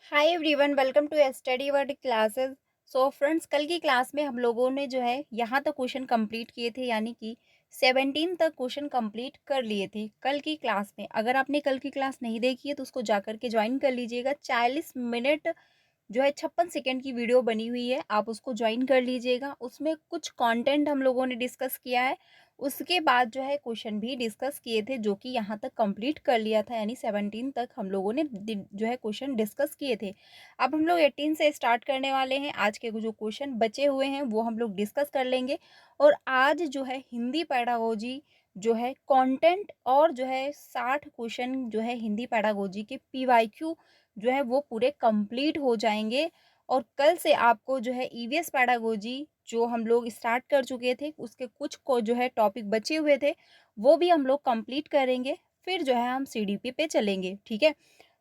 Hi everyone, welcome to study word classes. So friends, कल की class में हम लोगों ने जो है यहाँ तक क्वेश्चन कंप्लीट किए थे, यानी कि 17 तक क्वेश्चन कंप्लीट कर लिए थे कल की क्लास में। अगर आपने कल की क्लास नहीं देखी है तो उसको जाकर के ज्वाइन कर लीजिएगा। 40 मिनट जो है 56 सेकेंड की वीडियो बनी हुई है, आप उसको ज्वाइन कर लीजिएगा। उसमें कुछ कंटेंट हम लोगों ने डिस्कस किया है, उसके बाद जो है क्वेश्चन भी डिस्कस किए थे, जो कि यहाँ तक कंप्लीट कर लिया था। यानी 17 तक हम लोगों ने जो है क्वेश्चन डिस्कस किए थे। अब हम लोग 18 से स्टार्ट करने वाले हैं। आज के जो क्वेश्चन बचे हुए हैं वो हम लोग डिस्कस कर लेंगे। और आज जो है हिंदी पैडागोजी जो है कंटेंट और जो है 60 क्वेश्चन जो है हिंदी पैडागोजी के पीवाईक्यू जो है वो पूरे कंप्लीट हो जाएंगे। और कल से आपको जो है ईवीएस पैडागोजी जो हम लोग स्टार्ट कर चुके थे, उसके कुछ को जो है टॉपिक बचे हुए थे वो भी हम लोग कंप्लीट करेंगे। फिर जो है हम सीडीपी पे चलेंगे, ठीक है।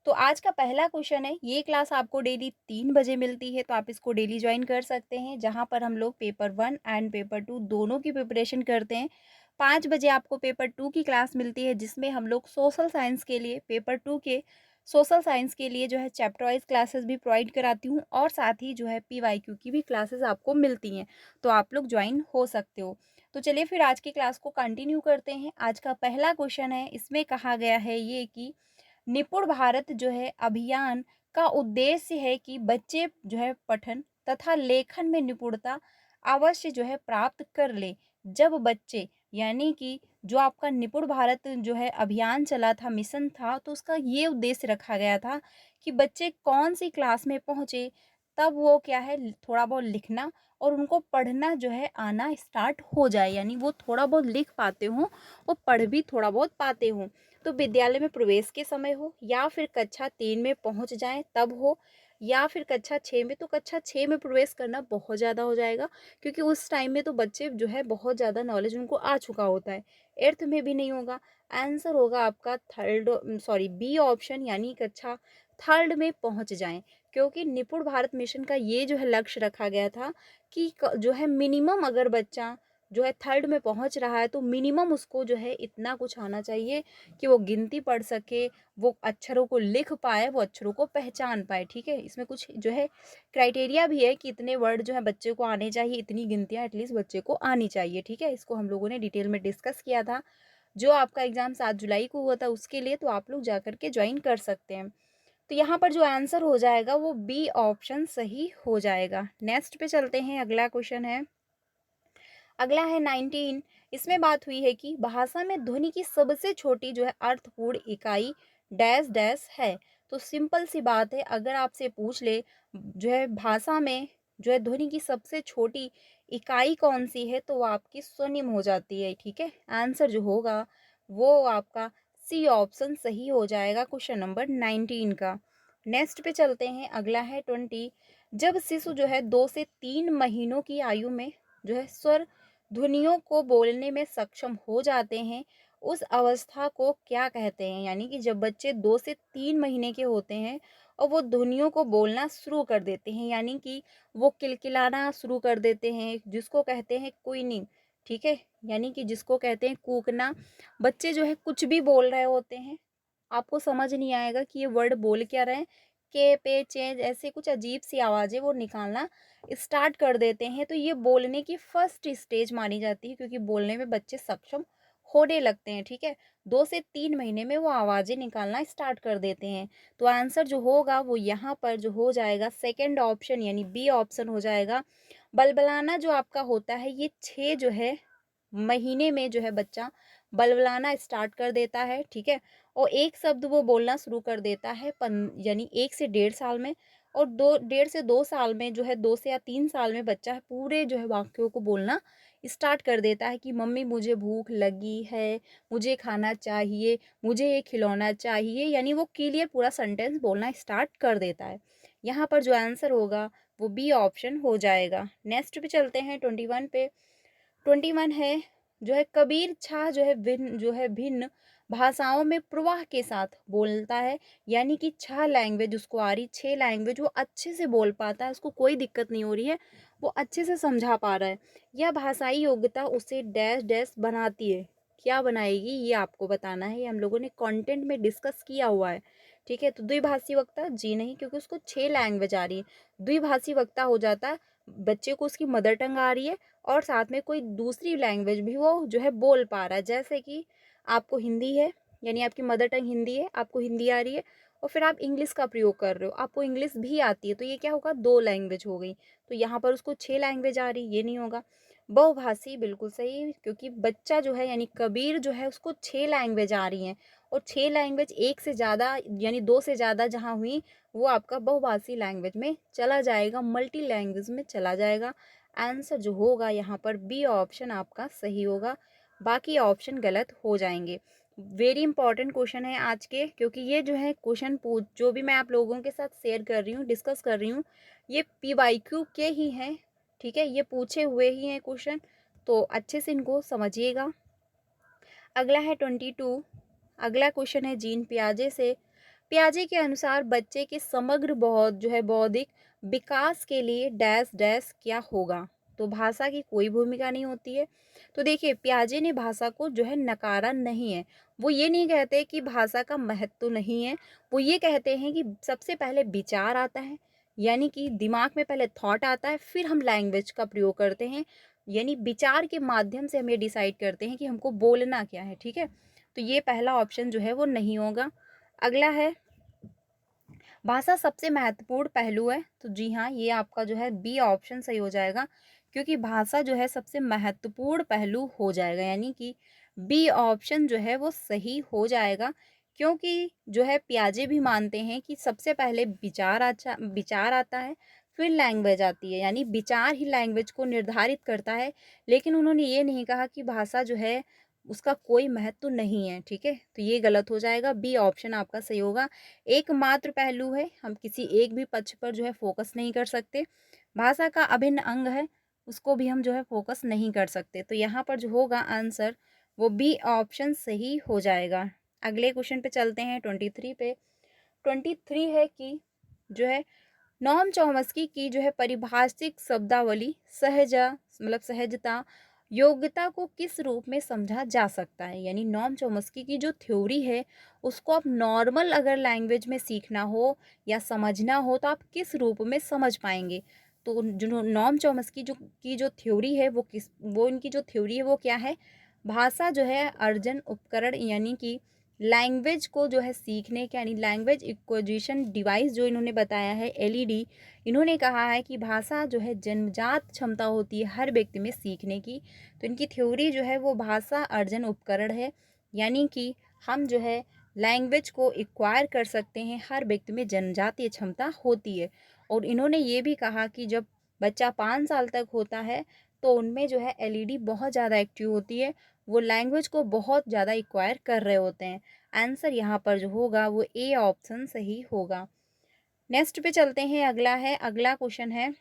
तो आज का पहला क्वेश्चन है, ये क्लास आपको डेली 3 बजे मिलती है, तो आप इसको डेली ज्वाइन कर सकते हैं, जहाँ पर हम लोग पेपर 1 एंड पेपर 2 दोनों की प्रिपरेशन करते हैं। 5 बजे आपको पेपर 2 की क्लास मिलती है, जिसमें हम लोग सोशल साइंस के लिए पेपर 2 के सोशल साइंस के लिए जो है चैप्टर वाइज क्लासेस भी प्रोवाइड कराती हूँ, और साथ ही जो है पीवाईक्यू की भी क्लासेस आपको मिलती हैं, तो आप लोग ज्वाइन हो सकते हो। तो चलिए फिर आज की क्लास को कंटिन्यू करते हैं। आज का पहला क्वेश्चन है, इसमें कहा गया है ये कि निपुण भारत जो है अभियान का उद्देश्य है कि बच्चे जो है पठन तथा लेखन में निपुणता अवश्य जो है प्राप्त कर ले। जब बच्चे, यानी कि जो आपका निपुण भारत जो है अभियान चला था, मिशन था, तो उसका ये उद्देश्य रखा गया था कि बच्चे कौन सी क्लास में पहुँचे तब वो क्या है थोड़ा बहुत लिखना और उनको पढ़ना जो है आना स्टार्ट हो जाए, यानी वो थोड़ा बहुत लिख पाते हों, वो पढ़ भी थोड़ा बहुत पाते हों। तो विद्यालय में प्रवेश के समय हो, या फिर कक्षा 3 में पहुंच जाएं तब हो, या फिर कक्षा 6 में। तो कक्षा 6 में प्रवेश करना बहुत ज़्यादा हो जाएगा, क्योंकि उस टाइम में तो बच्चे जो है बहुत ज़्यादा नॉलेज उनको आ चुका होता है। एट्थ में भी नहीं होगा। आंसर होगा आपका थर्ड, सॉरी बी ऑप्शन, यानी कक्षा थर्ड में पहुंच जाएं। क्योंकि निपुण भारत मिशन का ये जो है लक्ष्य रखा गया था कि जो है मिनिमम अगर बच्चा जो है थर्ड में पहुंच रहा है तो मिनिमम उसको जो है इतना कुछ आना चाहिए कि वो गिनती पढ़ सके, वो अक्षरों को लिख पाए, वो अक्षरों को पहचान पाए, ठीक है। इसमें कुछ जो है क्राइटेरिया भी है कि इतने वर्ड जो है बच्चे को आने चाहिए, इतनी गिनतियाँ एटलीस्ट बच्चे को आनी चाहिए, ठीक है। इसको हम लोगों ने डिटेल में डिस्कस किया था, जो आपका एग्जाम 7 जुलाई को हुआ था उसके लिए, तो आप लोग जा करके ज्वाइन कर सकते हैं। तो यहाँ पर जो आंसर हो जाएगा वो बी ऑप्शन सही हो जाएगा। नेक्स्ट पे चलते हैं, अगला क्वेश्चन है, अगला है 19। इसमें बात हुई है कि भाषा में ध्वनि की सबसे छोटी जो है अर्थपूर्ण इकाई डैश डैश है। तो सिंपल सी बात है, अगर आपसे पूछ ले जो है भाषा में जो है ध्वनि की सबसे छोटी इकाई कौन सी है, तो वो आपकी स्वनिम हो जाती है, ठीक है। आंसर जो होगा वो आपका सी ऑप्शन सही हो जाएगा क्वेश्चन नंबर 19 का। नेक्स्ट पे चलते हैं, अगला है 20। जब शिशु जो है 2 से 3 महीनों की आयु में जो है स्वर ध्वनियों को बोलने में सक्षम हो जाते हैं, उस अवस्था को क्या कहते हैं। यानी कि जब बच्चे 2 से 3 महीने के होते हैं और वो ध्वनियों को बोलना शुरू कर देते हैं, यानी कि वो किलकिलाना शुरू कर देते हैं, जिसको कहते हैं क्वीनिंग, ठीक है। यानी कि जिसको कहते हैं कूकना। बच्चे जो है कुछ भी बोल रहे होते हैं, आपको समझ नहीं आएगा कि ये वर्ड बोल क्या रहे हैं, के पे चेंज ऐसे कुछ अजीब सी आवाज़ें वो निकालना स्टार्ट कर देते हैं, तो ये बोलने की फर्स्ट स्टेज मानी जाती है, क्योंकि बोलने में बच्चे सक्षम होने लगते हैं, ठीक है। 2 से 3 महीने में वो आवाज़ें निकालना स्टार्ट कर देते हैं। तो आंसर जो होगा वो यहाँ पर जो हो जाएगा सेकंड ऑप्शन, यानी बी ऑप्शन हो जाएगा। बलबलाना जो आपका होता है, ये 6 महीने में जो है बच्चा बलबलाना स्टार्ट कर देता है, ठीक है। और एक शब्द वो बोलना शुरू कर देता है यानी 1 से 1.5 साल में। और 1.5 से 2 साल में जो है, 2 से या 3 साल में बच्चा है पूरे जो है वाक्यों को बोलना स्टार्ट कर देता है कि मम्मी मुझे भूख लगी है, मुझे खाना चाहिए, मुझे ये खिलौना चाहिए, यानी वो क्लियर पूरा सेंटेंस बोलना स्टार्ट कर देता है। यहाँ पर जो आंसर होगा वो बी ऑप्शन हो जाएगा। नेक्स्ट पे चलते हैं 21 पे। 21 है जो है कबीर छाह जो है भिन्न भाषाओं में प्रवाह के साथ बोलता है, यानी कि 6 लैंग्वेज उसको आ रही, 6 लैंग्वेज वो अच्छे से बोल पाता है, उसको कोई दिक्कत नहीं हो रही है, वो अच्छे से समझा पा रहा है। यह भाषाई योग्यता उसे डैश डैश बनाती है। क्या बनाएगी ये आपको बताना है, ये हम लोगों ने कंटेंट में डिस्कस किया हुआ है, ठीक है, तो द्विभाषी वक्ता जी नहीं, क्योंकि उसको 6 लैंग्वेज आ रही है। द्विभाषी वक्ता हो जाता है बच्चे को उसकी मदर टंग आ रही है और साथ में कोई दूसरी लैंग्वेज भी वो जो है बोल पा रहा है। जैसे कि आपको हिंदी है, यानी आपकी मदर टंग हिंदी है, आपको हिंदी आ रही है और फिर आप इंग्लिश का प्रयोग कर रहे हो, आपको इंग्लिश भी आती है, तो ये क्या होगा, 2 लैंग्वेज हो गई। तो यहाँ पर उसको 6 लैंग्वेज आ रही, ये नहीं होगा। बहुभाषी बिल्कुल सही, क्योंकि बच्चा जो है यानी कबीर जो है उसको 6 लैंग्वेज आ रही हैं और 6 लैंग्वेज 1 से ज़्यादा यानी 2 से ज़्यादा जहाँ हुई वो आपका बहुभाषी लैंग्वेज में चला जाएगा, मल्टी लैंग्वेज में चला जाएगा। आंसर जो होगा यहाँ पर बी ऑप्शन आपका सही होगा, बाकी ऑप्शन गलत हो जाएंगे। वेरी इंपॉर्टेंट क्वेश्चन है आज के, क्योंकि ये जो है क्वेश्चन पूछ जो भी मैं आप लोगों के साथ शेयर कर रही हूँ, डिस्कस कर रही हूँ, ये PYQ के ही हैं। ठीक है, ये पूछे हुए ही हैं क्वेश्चन, तो अच्छे से इनको समझिएगा। अगला है 22। अगला क्वेश्चन है जीन पियाजे से। पियाजे के अनुसार बच्चे के समग्र बौद्धिक विकास के लिए डैश डैश क्या होगा। तो भाषा की कोई भूमिका नहीं होती है। तो देखिए, पियाजे ने भाषा को जो है नकारा नहीं है। वो ये नहीं कहते कि भाषा का महत्व नहीं है, वो ये कहते हैं कि सबसे पहले विचार आता है, यानी कि दिमाग में पहले थॉट आता है, फिर हम लैंग्वेज का प्रयोग करते हैं, यानी विचार के माध्यम से हम ये डिसाइड करते हैं कि हमको बोलना क्या है। ठीक है, तो ये पहला ऑप्शन जो है वो नहीं होगा। अगला है, भाषा सबसे महत्वपूर्ण पहलू है। तो जी हाँ, ये आपका जो है बी ऑप्शन सही हो जाएगा, क्योंकि भाषा जो है सबसे महत्वपूर्ण पहलू हो जाएगा, यानी कि बी ऑप्शन जो है वो सही हो जाएगा। क्योंकि जो है पियाजे भी मानते हैं कि सबसे पहले विचार आता है, फिर लैंग्वेज आती है, यानी विचार ही लैंग्वेज को निर्धारित करता है। लेकिन उन्होंने ये नहीं कहा कि भाषा जो है उसका कोई महत्व नहीं है। ठीक है, तो ये गलत हो जाएगा, बी ऑप्शन आपका सही होगा। एकमात्र पहलू है, हम किसी एक भी पक्ष पर जो है फोकस नहीं कर सकते। भाषा का अभिन्न अंग है, उसको भी हम जो है फोकस नहीं कर सकते। तो यहाँ पर जो होगा आंसर वो बी ऑप्शन सही हो जाएगा। अगले क्वेश्चन पे चलते हैं 23 पे। 23 है कि जो है नॉम चॉम्स्की की जो है परिभाषिक शब्दावली सहजता योग्यता को किस रूप में समझा जा सकता है। यानी नॉम चॉम्स्की की जो थ्योरी है उसको आप नॉर्मल अगर लैंग्वेज में सीखना हो या समझना हो तो आप किस रूप में समझ पाएंगे। तो जो नॉम चॉम्स्की जो थ्योरी है वो इनकी जो थ्योरी है वो क्या है, भाषा जो है अर्जन उपकरण, यानी कि लैंग्वेज को जो है सीखने के, यानी लैंग्वेज एक्विजिशन डिवाइस जो इन्होंने बताया है, LED। इन्होंने कहा है कि भाषा जो है जन्मजात क्षमता होती है हर व्यक्ति में सीखने की। तो इनकी थ्योरी जो है वो भाषा अर्जन उपकरण है, यानी कि हम जो है लैंग्वेज को एक्वायर कर सकते हैं, हर व्यक्ति में जन्मजातीय क्षमता होती है। और इन्होंने ये भी कहा कि जब बच्चा 5 साल तक होता है तो उनमें जो है LED बहुत ज़्यादा एक्टिव होती है, वो लैंग्वेज को बहुत ज़्यादा एक्वायर कर रहे होते हैं। आंसर यहाँ पर जो होगा वो ए ऑप्शन सही होगा। नेक्स्ट पे चलते हैं, अगला क्वेश्चन है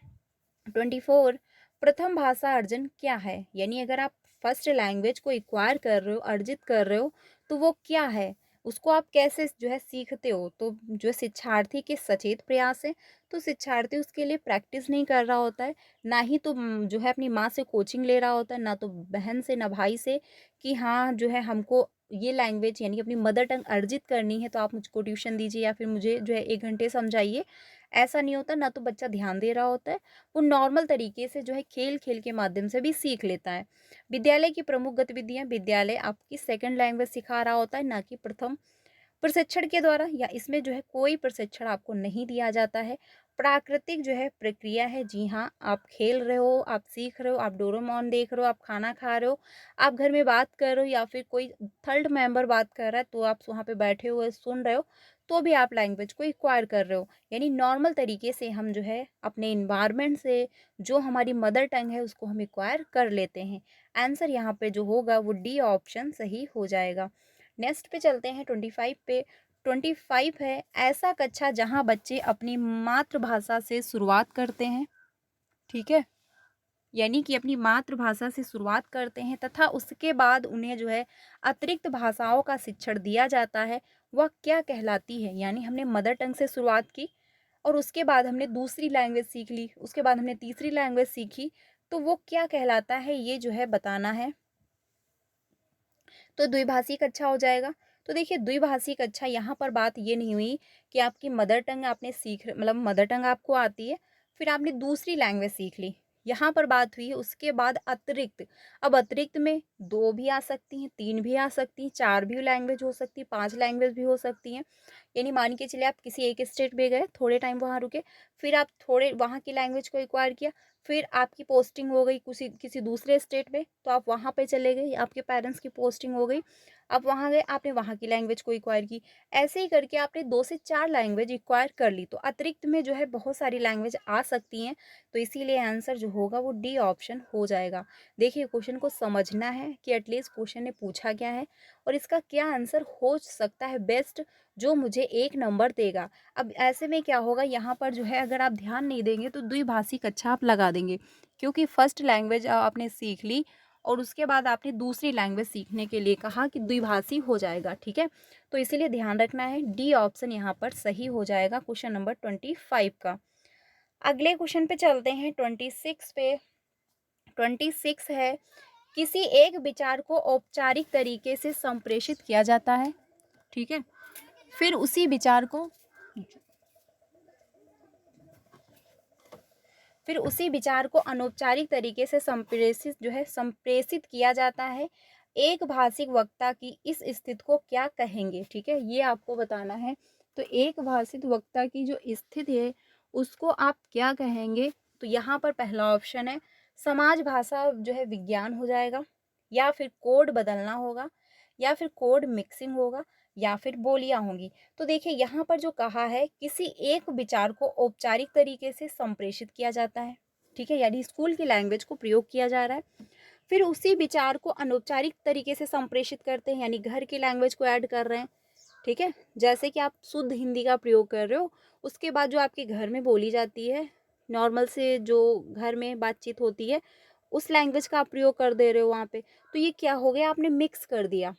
24। प्रथम भाषा अर्जन क्या है। यानी अगर आप फर्स्ट लैंग्वेज को एक्वायर कर रहे हो, अर्जित कर रहे हो, तो वो क्या है, उसको आप कैसे जो है सीखते हो। तो जो शिक्षार्थी के सचेत प्रयास है, तो शिक्षार्थी उसके लिए प्रैक्टिस नहीं कर रहा होता है, ना ही तो जो है अपनी माँ से कोचिंग ले रहा होता है, ना तो बहन से ना भाई से कि हाँ जो है हमको ये लैंग्वेज यानी कि अपनी मदर टंग अर्जित करनी है तो आप मुझको ट्यूशन दीजिए या फिर मुझे जो है 1 घंटे समझाइए। ऐसा नहीं होता, ना तो बच्चा ध्यान दे रहा होता है, वो नॉर्मल तरीके से जो है खेल खेल के माध्यम से भी सीख लेता है। विद्यालय की प्रमुख गतिविधियां, विद्यालय आपकी सेकंड लैंग्वेज सिखा रहा होता है, ना कि प्रथम। प्रशिक्षण के द्वारा या इसमें जो है कोई प्रशिक्षण आपको नहीं दिया जाता है। प्राकृतिक जो है प्रक्रिया है, जी हाँ, आप खेल रहे हो, आप सीख रहे हो, आप डोरेमोन देख रहे हो, आप खाना खा रहे हो, आप घर में बात कर रहे हो या फिर कोई थर्ड मेंबर बात कर रहा है तो आप वहाँ पे बैठे हुए सुन रहे हो, तो भी आप लैंग्वेज को एक्वायर कर रहे हो। यानी नॉर्मल तरीके से हम जो है अपने इन्वायरमेंट से जो हमारी मदर टंग है उसको हम एक्वायर कर लेते हैं। आंसर यहाँ पे जो होगा वो डी ऑप्शन सही हो जाएगा। नेक्स्ट पे चलते हैं 25 पे। 25 है, ऐसा कक्षा जहाँ बच्चे अपनी मातृभाषा से शुरुआत करते हैं। ठीक है, यानी कि अपनी मातृभाषा से शुरुआत करते हैं तथा उसके बाद उन्हें जो है अतिरिक्त भाषाओं का शिक्षण दिया जाता है, वह क्या कहलाती है। यानी हमने मदर टंग से शुरुआत की और उसके बाद हमने दूसरी लैंग्वेज सीख ली, उसके बाद हमने तीसरी लैंग्वेज सीखी, तो वो क्या कहलाता है ये जो है बताना है। तो द्विभाषी कक्षा हो जाएगा। तो देखिए द्विभाषी कक्षा यहाँ पर बात ये नहीं हुई कि आपकी मदर टंग आपने सीख मतलब मदर टंग आपको आती है, फिर आपने दूसरी लैंग्वेज सीख ली। यहाँ पर बात हुई उसके बाद अतिरिक्त। अब अतिरिक्त में 2 भी आ सकती हैं, 3 भी आ सकती हैं, 4 भी लैंग्वेज हो सकती है, 5 लैंग्वेज भी हो सकती हैं। यानी मान के चलिए आप किसी एक स्टेट में गए, थोड़े टाइम वहाँ रुके, फिर आप थोड़े वहाँ की लैंग्वेज को एक्वायर किया, फिर आपकी पोस्टिंग हो गई किसी किसी दूसरे स्टेट में, तो आप वहाँ पे चले गए, आपके पेरेंट्स की पोस्टिंग हो गई, आप वहाँ गए, आपने वहाँ की लैंग्वेज को एक्वायर की। ऐसे ही करके आपने 2 से 4 लैंग्वेज एक्वायर कर ली, तो अतिरिक्त में जो है बहुत सारी लैंग्वेज आ सकती हैं, तो इसीलिए आंसर जो होगा वो डी ऑप्शन हो जाएगा। देखिए क्वेश्चन को समझना है कि एटलीस्ट क्वेश्चन ने पूछा क्या है और इसका क्या आंसर हो सकता है बेस्ट, जो मुझे 1 नंबर देगा। अब ऐसे में क्या होगा यहाँ पर जो है अगर आप ध्यान नहीं देंगे तो द्विभाषी कक्षा आप लगा देंगे, क्योंकि फर्स्ट लैंग्वेज आपने सीख ली और उसके बाद आपने दूसरी लैंग्वेज सीखने के लिए कहा कि द्विभाषी हो जाएगा, ठीक है। तो इसीलिए ध्यान रखना है डी ऑप्शन यहाँ पर सही हो जाएगा क्वेश्चन नंबर 25 का। अगले क्वेश्चन पे चलते हैं 26 पे। 26 है, किसी एक विचार को औपचारिक तरीके से संप्रेषित किया जाता है, ठीक है, फिर उसी विचार को अनौपचारिक तरीके से संप्रेषित किया जाता है। एक भाषिक वक्ता की इस स्थिति को क्या कहेंगे, ठीक है, ये आपको बताना है। तो एक भाषिक वक्ता की जो स्थिति है उसको आप क्या कहेंगे, तो यहाँ पर पहला ऑप्शन है समाज भाषा जो है विज्ञान हो जाएगा, या फिर कोड बदलना होगा, या फिर कोड मिक्सिंग होगा, या फिर बोलियां होंगी। तो देखिए यहाँ पर जो कहा है किसी एक विचार को औपचारिक तरीके से संप्रेषित किया जाता है, ठीक है, यानी स्कूल की लैंग्वेज को प्रयोग किया जा रहा है, फिर उसी विचार को अनौपचारिक तरीके से संप्रेषित करते हैं, यानी घर की लैंग्वेज को ऐड कर रहे हैं, ठीक है। जैसे कि आप शुद्ध हिंदी का प्रयोग कर रहे हो, उसके बाद जो आपके घर में बोली जाती है, नॉर्मल से जो घर में बातचीत होती है, उस लैंग्वेज का आप प्रयोग कर दे रहे हो वहाँ पे, तो ये क्या हो गया, आपने मिक्स कर दिया,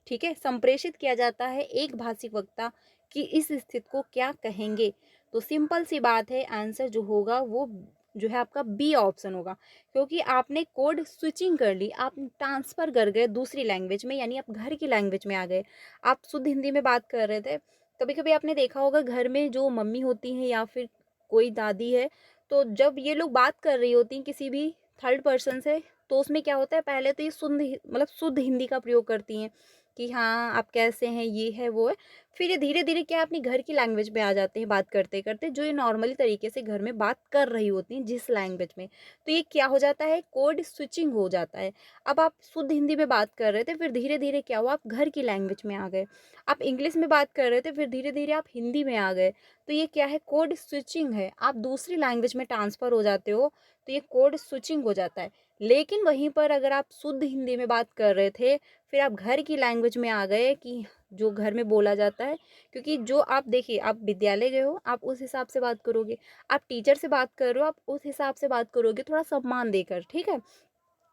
ठीक है। संप्रेषित किया जाता है एक भाषिक वक्ता कि इस स्थिति को क्या कहेंगे, तो सिंपल सी बात है आंसर जो होगा वो जो है आपका बी ऑप्शन होगा, क्योंकि आपने कोड स्विचिंग कर ली, आप ट्रांसफर कर गए दूसरी लैंग्वेज में, यानी आप घर की लैंग्वेज में आ गए। आप शुद्ध हिंदी में बात कर रहे थे, कभी कभी आपने देखा होगा घर में जो मम्मी होती हैं या फिर कोई दादी है, तो जब ये लोग बात कर रही होती हैं किसी भी थर्ड पर्सन से, तो उसमें क्या होता है, पहले तो ये शुद्ध हिंदी का प्रयोग करती हैं कि हाँ आप कैसे हैं, ये है वो है, फिर ये धीरे धीरे क्या अपनी घर की लैंग्वेज में आ जाते हैं बात करते करते, जो ये नॉर्मली तरीके से घर में बात कर रही होती हैं जिस लैंग्वेज में, तो ये क्या हो जाता है, कोड स्विचिंग हो जाता है। अब आप शुद्ध हिंदी में बात कर रहे थे, फिर धीरे धीरे क्या हुआ, आप घर की लैंग्वेज में आ गए, आप इंग्लिश में बात कर रहे थे, फिर धीरे धीरे आप हिंदी में आ गए, तो ये क्या है, कोड स्विचिंग है, आप दूसरी लैंग्वेज में ट्रांसफर हो जाते हो, तो ये कोड स्विचिंग हो जाता है। लेकिन वहीं पर अगर आप शुद्ध हिंदी में बात कर रहे थे, फिर आप घर की लैंग्वेज में आ गए कि जो घर में बोला जाता है, क्योंकि जो आप देखिए आप विद्यालय गए हो, आप उस हिसाब से बात करोगे, आप टीचर से बात कर रहे हो, आप उस हिसाब से बात करोगे, थोड़ा सम्मान देकर, ठीक है।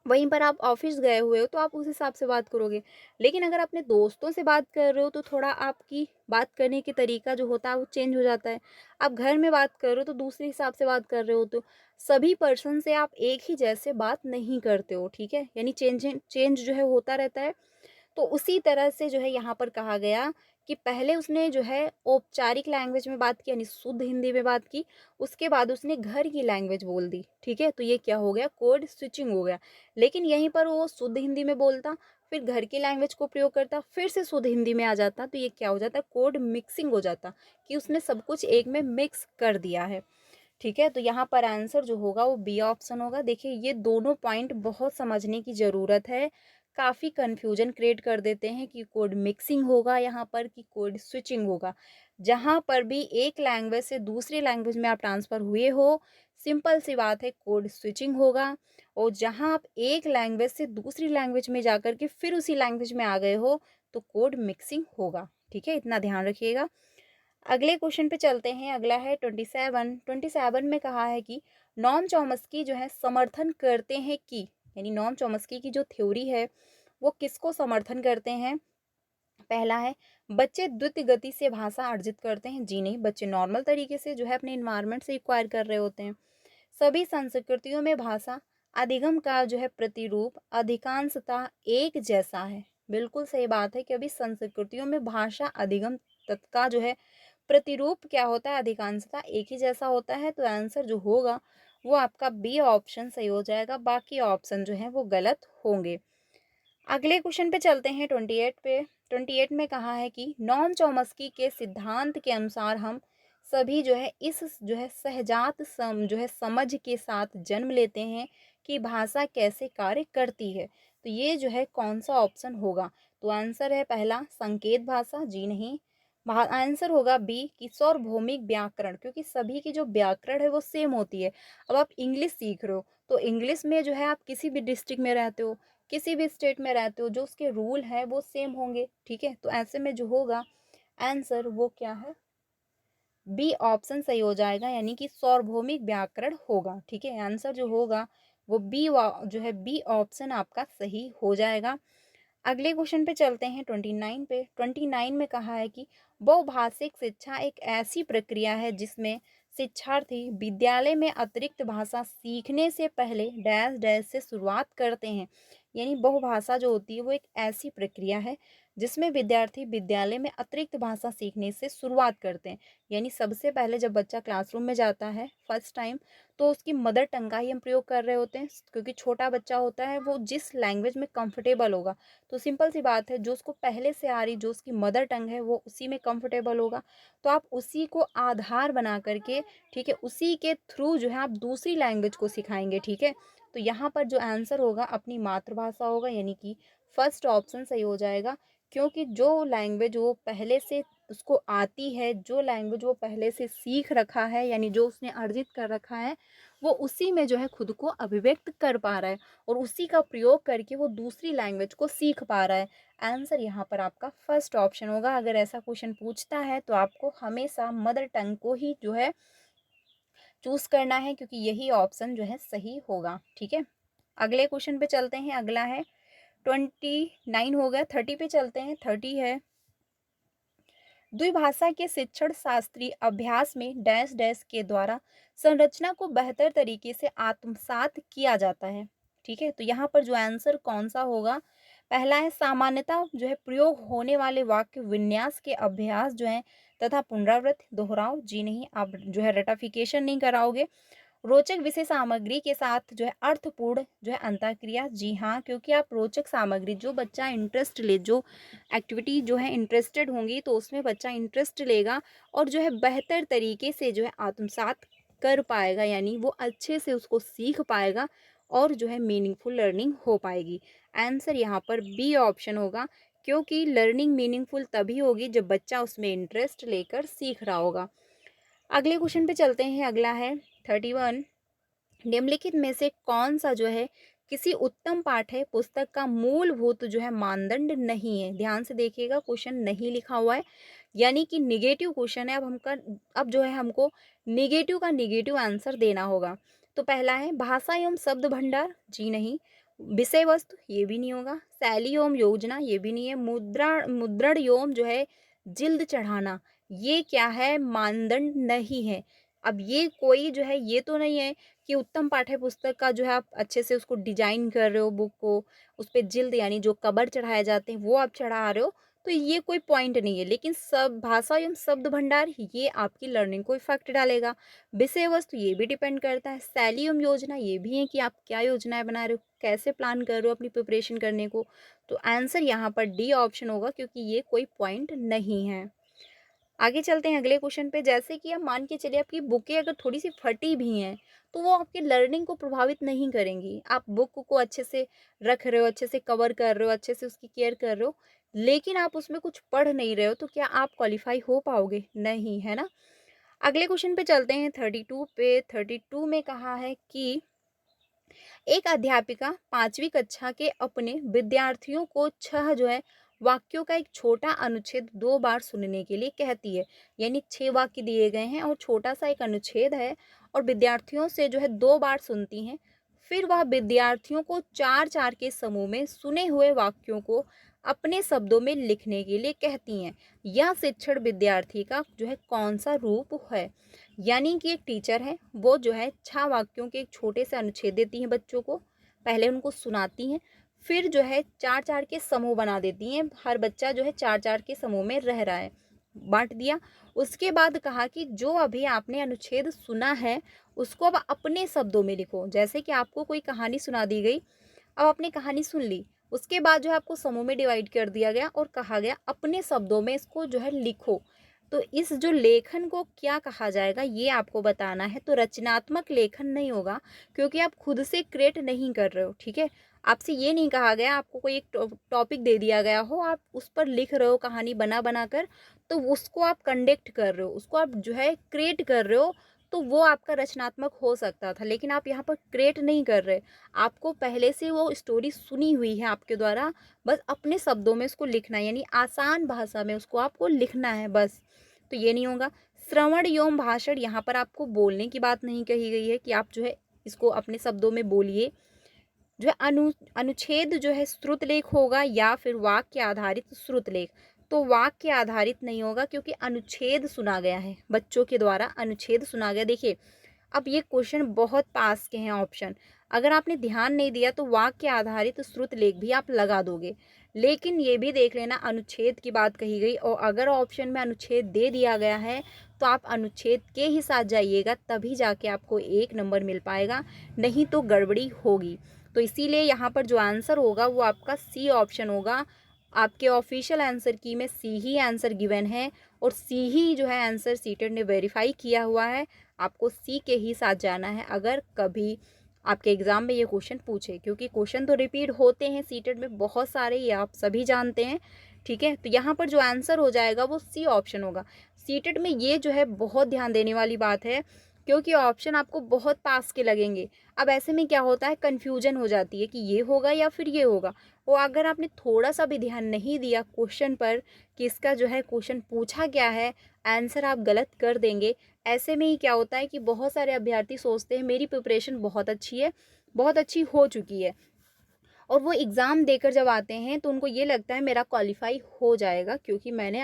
वहीं पर आप ऑफिस गए हुए हो तो आप उस हिसाब से बात करोगे, लेकिन अगर अपने दोस्तों से बात कर रहे हो तो थोड़ा आपकी बात करने की तरीका जो होता है वो चेंज हो जाता है। आप घर में बात कर रहे हो तो दूसरे हिसाब से बात कर रहे हो, तो सभी पर्सन से आप एक ही जैसे बात नहीं करते हो, ठीक है, यानी चेंज चेंज जो है होता रहता है। तो उसी तरह से जो है यहाँ पर कहा गया कि पहले उसने जो है औपचारिक लैंग्वेज में बात की, यानी शुद्ध हिंदी में बात की, उसके बाद उसने घर की लैंग्वेज बोल दी, ठीक है, तो ये क्या हो गया, कोड स्विचिंग हो गया। लेकिन यहीं पर वो शुद्ध हिंदी में बोलता, फिर घर की लैंग्वेज को प्रयोग करता, फिर से शुद्ध हिंदी में आ जाता, तो ये क्या हो जाता, कोड मिक्सिंग हो जाता, कि उसने सब कुछ एक में मिक्स कर दिया है, ठीक है। तो यहाँ पर आंसर जो होगा वो बी ऑप्शन होगा। देखिए ये दोनों पॉइंट बहुत समझने की ज़रूरत है, काफ़ी कन्फ्यूजन क्रिएट कर देते हैं कि कोड मिक्सिंग होगा यहाँ पर कि कोड स्विचिंग होगा। जहाँ पर भी एक लैंग्वेज से दूसरी लैंग्वेज में आप ट्रांसफ़र हुए हो, सिंपल सी बात है कोड स्विचिंग होगा, और जहाँ आप एक लैंग्वेज से दूसरी लैंग्वेज में जाकर के फिर उसी लैंग्वेज में आ गए हो तो कोड मिक्सिंग होगा, ठीक है, इतना ध्यान रखिएगा। अगले क्वेश्चन पे चलते हैं। अगला है 27 में कहा है कि नॉम चॉम्स्की जो है समर्थन करते हैं कि, यानी नॉम चॉम्स्की की जो थ्योरी है वो किसको समर्थन करते हैं। पहला है बच्चे द्रुत गति से भाषा अर्जित करते हैं, जी नहीं, बच्चे नॉर्मल तरीके से जो है अपने इन्वायरमेंट से एक्वायर कर रहे होते हैं। सभी संस्कृतियों में भाषा अधिगम का जो है प्रतिरूप अधिकांशतः एक जैसा है, बिल्कुल सही बात है कि अभी संस्कृतियों में भाषा अधिगम का जो है प्रतिरूप क्या होता है, अधिकांशतः एक ही जैसा होता है। तो आंसर जो होगा वो आपका बी ऑप्शन सही हो जाएगा, बाकी ऑप्शन जो है वो गलत होंगे। अगले क्वेश्चन पे चलते हैं 28 पे। 28 में कहा है कि नॉम चॉम्स्की के सिद्धांत के अनुसार हम सभी जो है इस जो है सहजात जो है समझ के साथ जन्म लेते हैं कि भाषा कैसे कार्य करती है। तो ये जो है कौन सा ऑप्शन होगा? तो आंसर है पहला संकेत भाषा, जी नहीं। आंसर होगा बी कि सार्वभौमिक व्याकरण, क्योंकि सभी की जो व्याकरण है वो सेम होती है। अब आप इंग्लिश सीख रहे हो तो इंग्लिश में जो है आप किसी भी डिस्ट्रिक्ट में रहते हो, किसी भी स्टेट में रहते हो, जो उसके रूल है वो सेम होंगे, ठीक है। तो ऐसे में जो होगा आंसर वो क्या है, बी ऑप्शन सही हो जाएगा, यानी कि सार्वभौमिक व्याकरण होगा, ठीक है। आंसर जो होगा वो बी जो है बी ऑप्शन आपका सही हो जाएगा। अगले क्वेश्चन पे चलते हैं 29 पे। 29 में कहा है कि बहुभाषिक शिक्षा एक ऐसी प्रक्रिया है जिसमें शिक्षार्थी विद्यालय में अतिरिक्त भाषा सीखने से पहले डैश डैश से शुरुआत करते हैं। यानी बहुभाषा जो होती है वो एक ऐसी प्रक्रिया है जिसमें विद्यार्थी विद्यालय में अतिरिक्त भाषा सीखने से शुरुआत करते हैं। यानी सबसे पहले जब बच्चा क्लासरूम में जाता है फर्स्ट टाइम, तो उसकी मदर टंग का ही हम प्रयोग कर रहे होते हैं, क्योंकि छोटा बच्चा होता है वो जिस लैंग्वेज में कंफर्टेबल होगा, तो सिंपल सी बात है जो उसको पहले से आ रही, जो उसकी मदर टंग है वो उसी में कंफर्टेबल होगा। तो आप उसी को आधार बना करके, ठीक है, उसी के थ्रू जो है आप दूसरी लैंग्वेज को सिखाएंगे, ठीक है। तो यहाँ पर जो आंसर होगा अपनी मातृभाषा होगा, यानी कि फर्स्ट ऑप्शन सही हो जाएगा। क्योंकि जो लैंग्वेज वो पहले से उसको आती है, जो लैंग्वेज वो पहले से सीख रखा है, यानी जो उसने अर्जित कर रखा है, वो उसी में जो है खुद को अभिव्यक्त कर पा रहा है और उसी का प्रयोग करके वो दूसरी लैंग्वेज को सीख पा रहा है। आंसर यहाँ पर आपका फर्स्ट ऑप्शन होगा। अगर ऐसा क्वेश्चन पूछता है तो आपको हमेशा मदर टंग को ही जो है चूज करना है, क्योंकि यही ऑप्शन जो है सही होगा, ठीक है। अगले क्वेश्चन पे चलते हैं। अगला है 29 हो गया, 30 पे चलते हैं। 30 है, द्विभाषा के शिक्षण शास्त्रीय अभ्यास में डैश डैश के द्वारा संरचना को बेहतर तरीके से आत्मसात किया जाता है, ठीक है। तो यहाँ पर जो आंसर कौन सा होगा, पहला है सामान्यतः जो है प्रयोग होने वाले वाक्य विन्यास के अभ्यास जो है तथा पुनरावृत्ति दोहराव, जी नहीं, आप जो है रटाफिकेशन नहीं कराओगे। रोचक विषय सामग्री के साथ जो है अर्थपूर्ण जो है अंतःक्रिया, जी हाँ, क्योंकि आप रोचक सामग्री, जो बच्चा इंटरेस्ट ले, जो एक्टिविटी जो है इंटरेस्टेड होंगी तो उसमें बच्चा इंटरेस्ट लेगा और जो है बेहतर तरीके से जो है आत्मसात कर पाएगा, यानी वो अच्छे से उसको सीख पाएगा और जो है मीनिंगफुल लर्निंग हो पाएगी। आंसर यहाँ पर बी ऑप्शन होगा, क्योंकि लर्निंग मीनिंगफुल तभी होगी जब बच्चा उसमें इंटरेस्ट लेकर सीख रहा होगा। अगले क्वेश्चन पे चलते हैं। अगला है 31, निम्नलिखित में से कौन सा जो है किसी उत्तम पाठ्य पुस्तक का मूलभूत जो है मानदंड नहीं है। ध्यान से देखिएगा, क्वेश्चन नहीं लिखा हुआ है, यानी कि निगेटिव क्वेश्चन है। अब जो है हमको निगेटिव का निगेटिव आंसर देना होगा। तो पहला है भाषा एवं शब्द भंडार, जी नहीं। विषय वस्तु, ये भी नहीं होगा। शैली एवं योजना, ये भी नहीं है। मुद्रण एवं जो है जिल्द चढ़ाना, ये क्या है, मानदंड नहीं है। अब ये कोई जो है ये तो नहीं है कि उत्तम पाठ्य पुस्तक का जो है आप अच्छे से उसको डिजाइन कर रहे हो, बुक को उस पे जिल्द यानी जो कवर चढ़ाए जाते हैं वो आप चढ़ा रहे हो, तो ये कोई पॉइंट नहीं है। लेकिन सब भाषा एवं शब्द भंडार ये आपकी लर्निंग को इफेक्ट डालेगा। विषय वस्तु ये भी डिपेंड करता है। शैली एवं योजना ये भी है कि आप क्या योजनाएं बना रहे हो, कैसे प्लान कर रहे हो अपनी प्रिपरेशन करने को। तो आंसर यहाँ पर डी ऑप्शन होगा, क्योंकि ये कोई पॉइंट नहीं है। आगे चलते हैं अगले क्वेश्चन पे। जैसे कि आप मान के चलिए आपकी बुकें अगर थोड़ी सी फटी भी हैं तो वो आपकी लर्निंग को प्रभावित नहीं करेंगी। आप बुक को अच्छे से रख रहे हो, अच्छे से कवर कर रहे हो, अच्छे से उसकी केयर कर रहे हो, लेकिन आप उसमें कुछ पढ़ नहीं रहे हो, तो क्या आप क्वालिफाई हो पाओगे? नहीं, है ना। अगले क्वेश्चन पे चलते हैं 32 पे। 32 में कहा है कि एक अध्यापिका 5वीं कक्षा के अपने विद्यार्थियों को 6 जो है वाक्यों का एक छोटा अनुच्छेद 2 बार सुनने के लिए कहती है। यानी 6 वाक्य दिए गए हैं और छोटा सा एक अनुच्छेद है और विद्यार्थियों से जो है 2 बार सुनती हैं। फिर वह विद्यार्थियों को 4-4 के समूह में सुने हुए वाक्यों को अपने शब्दों में लिखने के लिए कहती हैं। यह शिक्षण विद्यार्थी का जो है कौन सा रूप है? यानी कि एक टीचर है, वो जो है 6 वाक्यों के एक छोटे से अनुच्छेद देती हैं बच्चों को, पहले उनको सुनाती हैं, फिर जो है 4-4 के समूह बना देती हैं, हर बच्चा जो है 4-4 के समूह में रह रहा है, बाँट दिया। उसके बाद कहा कि जो अभी आपने अनुच्छेद सुना है, उसको अब अपने शब्दों में लिखो। जैसे कि आपको कोई कहानी सुना दी गई, अब आपने कहानी सुन ली, उसके बाद जो है आपको समूह में डिवाइड कर दिया गया और कहा गया अपने शब्दों में इसको जो है लिखो। तो इस जो लेखन को क्या कहा जाएगा ये आपको बताना है। तो रचनात्मक लेखन नहीं होगा, क्योंकि आप खुद से क्रिएट नहीं कर रहे हो, ठीक है? आपसे ये नहीं कहा गया, आपको कोई एक टॉपिक दे दिया गया हो, आप उस पर लिख रहे हो कहानी बना-बना कर, तो उसको आप कंडक्ट कर रहे हो, उसको आप जो है क्रिएट कर रहे हो, तो वो आपका रचनात्मक हो सकता था। लेकिन आप यहाँ पर क्रिएट नहीं कर रहे, आपको पहले से वो स्टोरी सुनी हुई है आपके द्वारा, बस अपने शब्दों में उसको लिखना है, यानी आसान भाषा में उसको आपको लिखना है बस। तो ये नहीं होगा। श्रवण एवं भाषण, यहाँ पर आपको बोलने की बात नहीं कही गई है कि आप जो है इसको अपने शब्दों में बोलिए। जो है अनुच्छेद जो है श्रुतलेख होगा या फिर वाक्य आधारित श्रुतलेख। तो वाक्य आधारित नहीं होगा, क्योंकि अनुच्छेद सुना गया है, बच्चों के द्वारा अनुच्छेद सुना गया। देखिए, अब ये क्वेश्चन बहुत पास के हैं ऑप्शन, अगर आपने ध्यान नहीं दिया तो वाक्य आधारित श्रुतलेख भी आप लगा दोगे। लेकिन ये भी देख लेना, अनुच्छेद की बात कही गई और अगर ऑप्शन में अनुच्छेद दे दिया गया है तो आप अनुच्छेद के ही साथ जाइएगा, तभी जाके आपको 1 नंबर मिल पाएगा, नहीं तो गड़बड़ी होगी। तो इसीलिए यहाँ पर जो आंसर होगा वो आपका सी ऑप्शन होगा। आपके ऑफिशियल आंसर की में सी ही आंसर गिवन है और सी ही जो है आंसर सीटेट ने वेरीफाई किया हुआ है। आपको सी के ही साथ जाना है अगर कभी आपके एग्ज़ाम में ये क्वेश्चन पूछे, क्योंकि क्वेश्चन तो रिपीट होते हैं सीटेट में बहुत सारे, ये आप सभी जानते हैं, ठीक है? तो यहाँ पर जो आंसर हो जाएगा वो सी ऑप्शन होगा। सीटेट में ये जो है बहुत ध्यान देने वाली बात है, क्योंकि ऑप्शन आपको बहुत पास के लगेंगे। अब ऐसे में क्या होता है, कन्फ्यूजन हो जाती है कि ये होगा या फिर ये होगा। और अगर आपने थोड़ा सा भी ध्यान नहीं दिया क्वेश्चन पर कि इसका जो है क्वेश्चन पूछा क्या है, आंसर आप गलत कर देंगे। ऐसे में ही क्या होता है कि बहुत सारे अभ्यर्थी सोचते हैं मेरी प्रिपरेशन बहुत अच्छी है, बहुत अच्छी हो चुकी है, और वो एग्ज़ाम देकर जब आते हैं तो उनको ये लगता है मेरा क्वालिफाई हो जाएगा, क्योंकि मैंने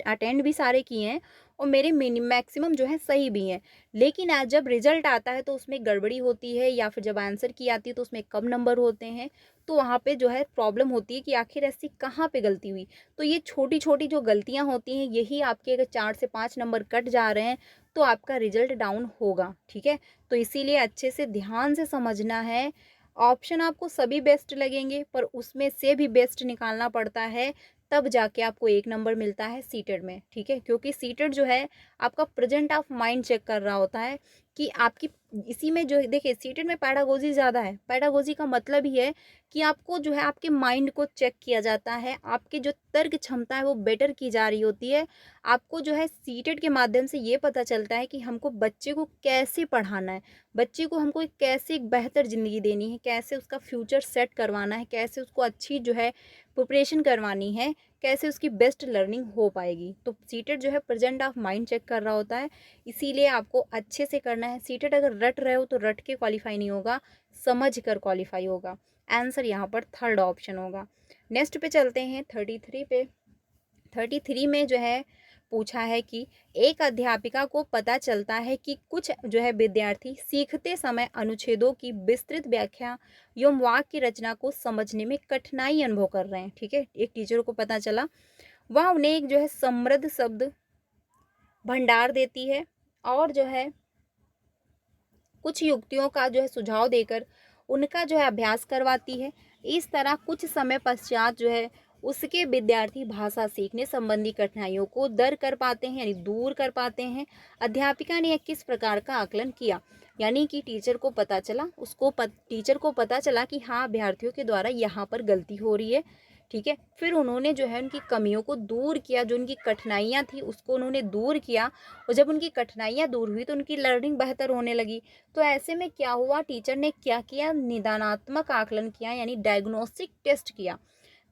अटेंड भी सारे किए हैं और मेरे मैक्सिमम जो है सही भी हैं। लेकिन आज जब रिजल्ट आता है तो उसमें गड़बड़ी होती है, या फिर जब आंसर की आती है तो उसमें कम नंबर होते हैं। तो वहाँ पे जो है प्रॉब्लम होती है कि आखिर ऐसी कहाँ पे गलती हुई। तो ये छोटी छोटी जो गलतियाँ होती हैं, यही आपके अगर 4 से 5 नंबर कट जा रहे हैं तो आपका रिजल्ट डाउन होगा, ठीक है? तो इसीलिए अच्छे से ध्यान से समझना है। ऑप्शन आपको सभी बेस्ट लगेंगे, पर उसमें से भी बेस्ट निकालना पड़ता है, तब जाके आपको 1 नंबर मिलता है सीटेट में, ठीक है? क्योंकि सीटेट जो है आपका प्रेजेंट ऑफ माइंड चेक कर रहा होता है कि आपकी इसी में जो देखिए सीटेट में पैडागोजी ज़्यादा है। पैडागोजी का मतलब ही है कि आपको जो है आपके माइंड को चेक किया जाता है, आपकी जो तर्क क्षमता है वो बेटर की जा रही होती है। आपको जो है सीटेट के माध्यम से ये पता चलता है कि हमको बच्चे को कैसे पढ़ाना है, बच्चे को हमको कैसे एक बेहतर ज़िंदगी देनी है, कैसे उसका फ्यूचर सेट करवाना है, कैसे उसको अच्छी जो है प्रिपरेशन करवानी है, कैसे उसकी बेस्ट लर्निंग हो पाएगी। तो सीटेट जो है प्रेजेंट ऑफ माइंड चेक कर रहा होता है, इसीलिए आपको अच्छे से करना है। सीटेट अगर रट रहे हो तो रट के क्वालिफाई नहीं होगा, समझ कर क्वालिफाई होगा। आंसर यहाँ पर थर्ड ऑप्शन होगा। नेक्स्ट पे चलते हैं 33 पे। 33 में जो है पूछा है कि एक अध्यापिका को पता चलता है कि कुछ जो है विद्यार्थी सीखते समय अनुच्छेदों की विस्तृत व्याख्या एवं वाक्य की रचना को समझने में कठिनाई अनुभव कर रहे हैं, ठीक है? एक टीचर को पता चला, वह उन्हें एक जो है समृद्ध शब्द भंडार देती है और जो है कुछ युक्तियों का जो है सुझाव देकर उनका जो है अभ्यास करवाती है। इस तरह कुछ समय पश्चात जो है उसके विद्यार्थी भाषा सीखने संबंधी कठिनाइयों को दर कर पाते हैं, यानी दूर कर पाते हैं। अध्यापिका ने किस प्रकार का आकलन किया, यानी कि टीचर को पता चला, टीचर को पता चला कि हाँ अभ्यर्थियों के द्वारा यहाँ पर गलती हो रही है, ठीक है? फिर उन्होंने जो है उनकी कमियों को दूर किया, जो उनकी कठिनाइयाँ थी उसको उन्होंने दूर किया, और जब उनकी कठिनाइयाँ दूर हुई तो उनकी लर्निंग बेहतर होने लगी। तो ऐसे में क्या हुआ, टीचर ने क्या किया, निदानात्मक आकलन किया, यानी डायग्नोस्टिक टेस्ट किया।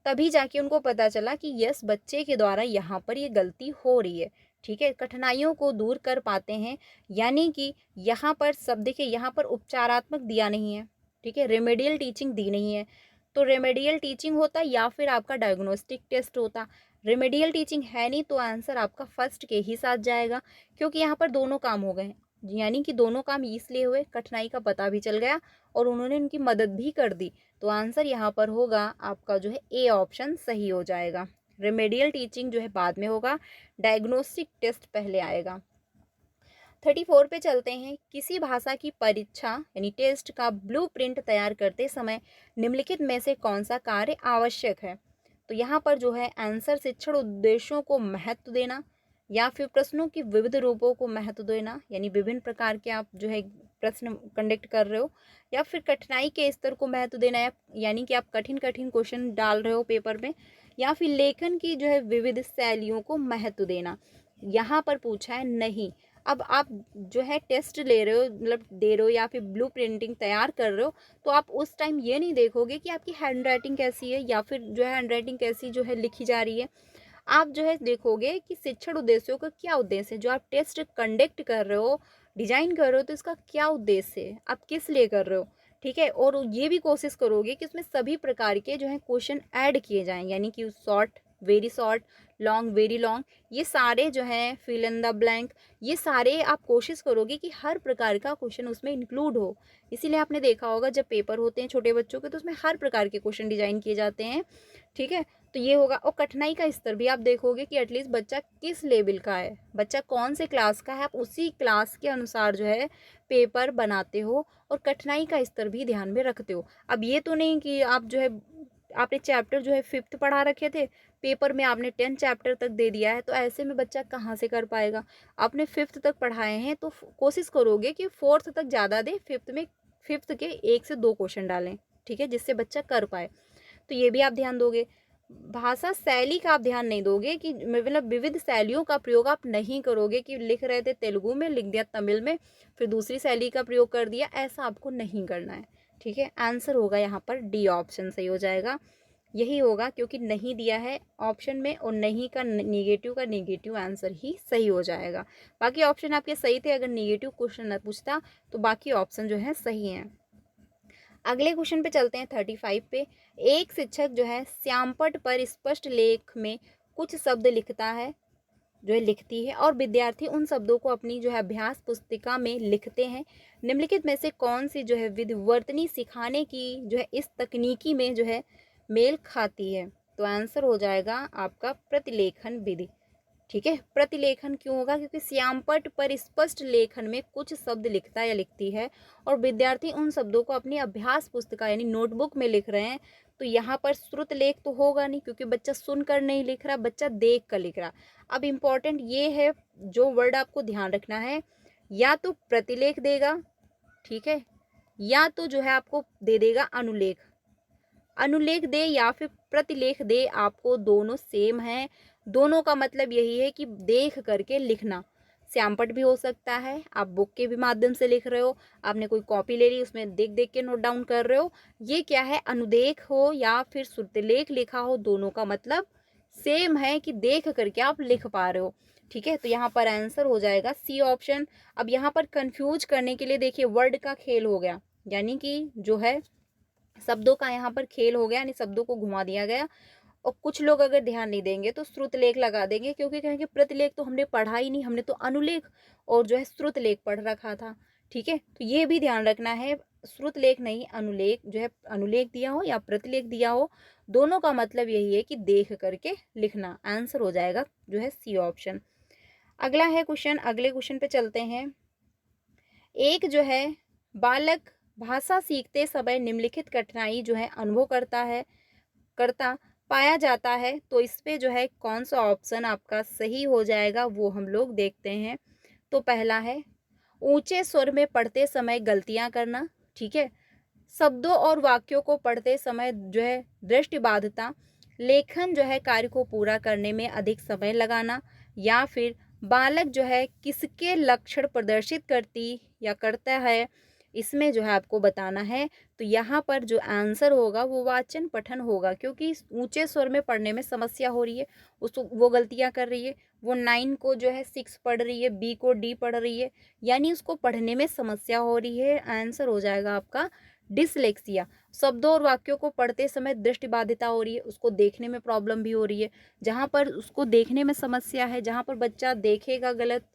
तभी जाके उनको पता चला कि यस बच्चे के द्वारा यहाँ पर ये गलती हो रही है, ठीक है? कठिनाइयों को दूर कर पाते हैं, यानी कि यहाँ पर सब देखिए, यहाँ पर उपचारात्मक दिया नहीं है, ठीक है? रेमेडियल टीचिंग दी नहीं है। तो रेमेडियल टीचिंग होता या फिर आपका डायग्नोस्टिक टेस्ट होता। रेमेडियल टीचिंग है नहीं, तो आंसर आपका फर्स्ट के ही साथ जाएगा, क्योंकि यहाँ पर दोनों काम हो गए। यानी कि दोनों काम इसलिए हुए, कठिनाई का पता भी चल गया और उन्होंने उनकी मदद भी कर दी। तो आंसर यहाँ पर होगा आपका जो है ए ऑप्शन सही हो जाएगा। रेमेडियल टीचिंग जो है बाद में होगा, डायग्नोस्टिक टेस्ट पहले आएगा। 34 पे चलते हैं। किसी भाषा की परीक्षा यानी टेस्ट का ब्लूप्रिंट तैयार करते समय निम्नलिखित में से कौन सा कार्य आवश्यक है? तो यहाँ पर जो है आंसर शिक्षण उद्देश्यों को महत्व देना, या फिर प्रश्नों की विविध रूपों को महत्व देना, यानी विभिन्न प्रकार के आप जो है प्रश्न कंडक्ट कर रहे हो, या फिर कठिनाई के स्तर को महत्व देना है, यानी कि आप कठिन कठिन क्वेश्चन डाल रहे हो पेपर में, या फिर लेखन की जो है विविध शैलियों को महत्व देना। यहाँ पर पूछा है नहीं। अब आप जो है टेस्ट ले रहे हो, मतलब दे रहे हो या फिर ब्लू प्रिंटिंग तैयार कर रहे हो, तो आप उस टाइम ये नहीं देखोगे कि आपकी हैंड राइटिंग कैसी है या फिर जो है हैंड राइटिंग कैसी जो है लिखी जा रही है। आप जो है देखोगे कि शिक्षण उद्देश्यों का क्या उद्देश्य है, जो आप टेस्ट कंडक्ट कर रहे हो, डिजाइन कर रहे हो, तो इसका क्या उद्देश्य है, आप किस लिए कर रहे हो। ठीक है, और ये भी कोशिश करोगे कि उसमें सभी प्रकार के जो है क्वेश्चन ऐड किए जाएं, यानी कि short, very short, long, very long, ये सारे जो हैं फिल इन द ब्लैंक, ये सारे आप कोशिश करोगे कि हर प्रकार का क्वेश्चन उसमें इंक्लूड हो। इसीलिए आपने देखा होगा जब पेपर होते हैं छोटे बच्चों के, तो उसमें हर प्रकार के क्वेश्चन डिजाइन किए जाते हैं। ठीक है, तो ये होगा। और कठिनाई का स्तर भी आप देखोगे कि एटलीस्ट बच्चा किस लेवल का है, बच्चा कौन से क्लास का है, आप उसी क्लास के अनुसार जो है पेपर बनाते हो और कठिनाई का स्तर भी ध्यान में रखते हो। अब ये तो नहीं कि आप जो है आपने चैप्टर जो है 5th पढ़ा रखे थे, पेपर में आपने 10 चैप्टर तक दे दिया है, तो ऐसे में बच्चा कहाँ से कर पाएगा। आपने 5th तक पढ़ाए हैं तो कोशिश करोगे कि 4th तक ज़्यादा दे, 5th के 1 से 2 क्वेश्चन डालें। ठीक है, जिससे बच्चा कर पाए। तो ये भी आप ध्यान दोगे। भाषा शैली का आप ध्यान नहीं दोगे कि मतलब विविध शैलियों का प्रयोग आप नहीं करोगे कि लिख रहे थे तेलुगु में लिख दिया तमिल में, फिर दूसरी शैली का प्रयोग कर दिया, ऐसा आपको नहीं करना है। ठीक है, आंसर होगा यहाँ पर डी ऑप्शन सही हो जाएगा। यही होगा क्योंकि नहीं दिया है ऑप्शन में, और नहीं का नेगेटिव आंसर ही सही हो जाएगा। बाकी ऑप्शन आपके सही थे, अगर नेगेटिव क्वेश्चन न पूछता तो बाकी ऑप्शन जो है सही हैं। अगले क्वेश्चन पे चलते हैं 35 पे। एक शिक्षक जो है श्यामपट्ट पर स्पष्ट लेख में कुछ शब्द लिखता है, जो है लिखती है, और विद्यार्थी उन शब्दों को अपनी जो है अभ्यास पुस्तिका में लिखते हैं। निम्नलिखित में से कौन सी जो है विधिवर्तनी सिखाने की जो है इस तकनीकी में जो है मेल खाती है? तो आंसर हो जाएगा आपका प्रतिलेखन विधि। ठीक है, प्रतिलेखन क्यों होगा? क्योंकि श्यामपट्ट पर स्पष्ट लेखन में कुछ शब्द लिखता या लिखती है और विद्यार्थी उन शब्दों को अपनी अभ्यास पुस्तिका यानी नोटबुक में लिख रहे हैं। तो यहाँ पर श्रुत लेख तो होगा नहीं, क्योंकि बच्चा सुनकर नहीं लिख रहा, बच्चा देख कर लिख रहा। अब इम्पॉर्टेंट ये है, जो वर्ड आपको ध्यान रखना है, या तो प्रतिलेख देगा, ठीक है, या तो जो है आपको दे देगा अनुलेख। अनुलेख दे या फिर प्रतिलेख दे, आपको दोनों सेम है। दोनों का मतलब यही है कि देख करके लिखना। श्यामपट्ट भी हो सकता है, आप बुक के भी माध्यम से लिख रहे हो, आपने कोई कॉपी ले ली उसमें देख देख के नोट डाउन कर रहे हो। ये क्या है, अनुदेख हो या फिर श्रुतलेख लिखा हो, दोनों का मतलब सेम है कि देख करके आप लिख पा रहे हो। ठीक है, तो यहाँ पर आंसर हो जाएगा सी ऑप्शन। अब यहाँ पर कंफ्यूज करने के लिए देखिए वर्ड का खेल हो गया, यानी कि जो है शब्दों का यहाँ पर खेल हो गया, यानी शब्दों को घुमा दिया गया। और कुछ लोग अगर ध्यान नहीं देंगे तो श्रुतलेख लगा देंगे, क्योंकि कहेंगे प्रतिलेख तो हमने पढ़ा ही नहीं, हमने तो अनुलेख और जो है श्रुतलेख पढ़ रखा था। ठीक है, तो ये भी ध्यान रखना है, श्रुतलेख नहीं अनुलेख, जो है अनुलेख दिया हो या प्रतिलेख दिया हो, दोनों का मतलब यही है कि देख करके लिखना। आंसर हो जाएगा जो है सी ऑप्शन। अगला है क्वेश्चन, अगले क्वेश्चन पे चलते हैं। एक जो है बालक भाषा सीखते समय निम्नलिखित कठिनाई जो है अनुभव करता पाया जाता है, तो इस पे जो है कौन सा ऑप्शन आपका सही हो जाएगा वो हम लोग देखते हैं। तो पहला है ऊंचे स्वर में पढ़ते समय गलतियां करना। ठीक है, शब्दों और वाक्यों को पढ़ते समय जो है दृष्टिबाधिता, लेखन जो है कार्य को पूरा करने में अधिक समय लगाना, या फिर बालक जो है किसके लक्षण प्रदर्शित करती या करता है, इसमें जो है आपको बताना है। तो यहाँ पर जो आंसर होगा वो वाचन पठन होगा, क्योंकि ऊंचे स्वर में पढ़ने में समस्या हो रही है, उसको वो गलतियाँ कर रही है, वो 9 को जो है 6 पढ़ रही है, बी को डी पढ़ रही है, यानी उसको पढ़ने में समस्या हो रही है। आंसर हो जाएगा आपका डिसलेक्सिया। शब्दों और वाक्यों को पढ़ते समय दृष्टिबाधिता हो रही है, उसको देखने में प्रॉब्लम भी हो रही है। जहाँ पर उसको देखने में समस्या है, जहाँ पर बच्चा देखेगा गलत,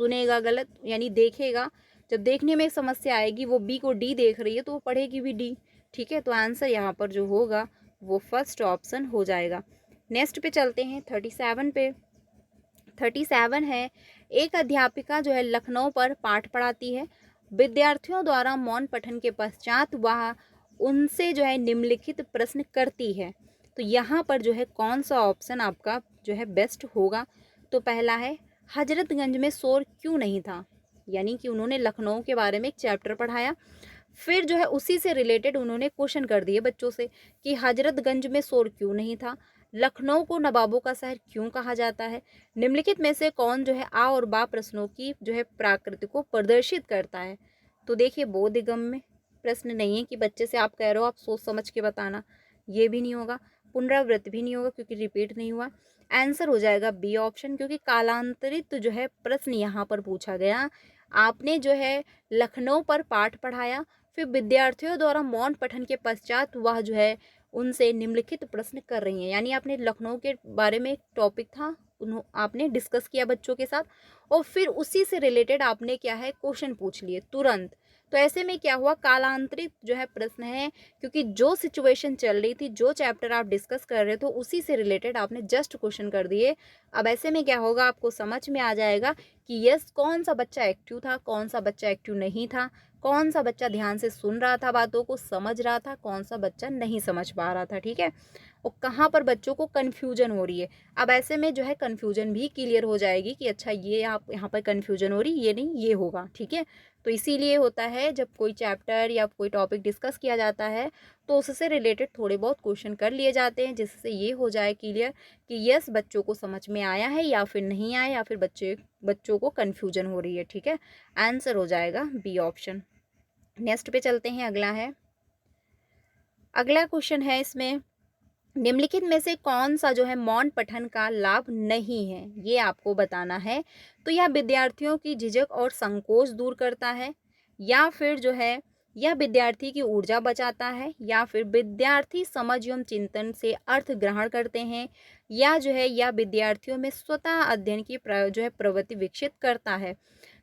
सुनेगा गलत, यानी देखेगा, जब देखने में समस्या आएगी, वो बी को डी देख रही है तो वो पढ़ेगी भी डी। ठीक है, तो आंसर यहाँ पर जो होगा वो फर्स्ट ऑप्शन हो जाएगा। नेक्स्ट पे चलते हैं 37 पे। 37 है, एक अध्यापिका जो है लखनऊ पर पाठ पढ़ाती है। विद्यार्थियों द्वारा मौन पठन के पश्चात वह उनसे जो है निम्नलिखित प्रश्न करती है। तो यहाँ पर जो है कौन सा ऑप्शन आपका जो है बेस्ट होगा? तो पहला है, हजरतगंज में शोर क्यों नहीं था, यानी कि उन्होंने लखनऊ के बारे में एक चैप्टर पढ़ाया, फिर जो है उसी से रिलेटेड उन्होंने क्वेश्चन कर दिए बच्चों से कि हजरतगंज में शोर क्यों नहीं था, लखनऊ को नवाबों का शहर क्यों कहा जाता है, निम्नलिखित में से कौन जो है आ और बा प्रश्नों की जो है प्रकृति को प्रदर्शित करता है। तो देखिए, बोधगम्य में प्रश्न नहीं है कि बच्चे से आप कह रहे हो आप सोच समझ के बताना, ये भी नहीं होगा, पुनरावृत्ति भी नहीं होगा क्योंकि रिपीट नहीं हुआ। आंसर हो जाएगा बी ऑप्शन, क्योंकि कालांतरित जो है प्रश्न यहाँ पर पूछा गया। आपने जो है लखनऊ पर पाठ पढ़ाया, फिर विद्यार्थियों द्वारा मौन पठन के पश्चात वह जो है उनसे निम्नलिखित प्रश्न कर रही हैं, यानी आपने लखनऊ के बारे में एक टॉपिक था, आपने डिस्कस किया बच्चों के साथ और फिर उसी से रिलेटेड आपने क्या है क्वेश्चन पूछ लिए तुरंत। तो ऐसे में क्या हुआ, कालांतरित जो है प्रश्न है, क्योंकि जो सिचुएशन चल रही थी, जो चैप्टर आप डिस्कस कर रहे थे उसी से रिलेटेड आपने जस्ट क्वेश्चन कर दिए। अब ऐसे में क्या होगा, आपको समझ में आ जाएगा कि यस, कौन सा बच्चा एक्टिव था, कौन सा बच्चा एक्टिव नहीं था, कौन सा बच्चा ध्यान से सुन रहा था, बातों को समझ रहा था, कौन सा बच्चा नहीं समझ पा रहा था। ठीक है, और कहाँ पर बच्चों को कन्फ्यूजन हो रही है। अब ऐसे में जो है कन्फ्यूजन भी क्लियर हो जाएगी कि अच्छा ये आप यहाँ पर कन्फ्यूजन हो रही, ये नहीं ये होगा। ठीक है, तो इसीलिए होता है जब कोई चैप्टर या कोई टॉपिक डिस्कस किया जाता है तो उससे रिलेटेड थोड़े बहुत क्वेश्चन कर लिए जाते हैं, जिससे ये हो जाए क्लियर कि यस, बच्चों को समझ में आया है या फिर नहीं आया, या फिर बच्चों को कन्फ्यूजन हो रही है। ठीक है, आंसर हो जाएगा बी ऑप्शन। नेक्स्ट पे चलते हैं, अगला है, अगला क्वेश्चन है इसमें, निम्नलिखित में से कौन सा जो है मौन पठन का लाभ नहीं है, ये आपको बताना है। तो यह विद्यार्थियों की झिझक और संकोच दूर करता है, या फिर जो है यह विद्यार्थी की ऊर्जा बचाता है, या फिर विद्यार्थी समझ एवं चिंतन से अर्थ ग्रहण करते हैं, या जो है यह विद्यार्थियों में स्वतः अध्ययन की जो है प्रवृत्ति विकसित करता है।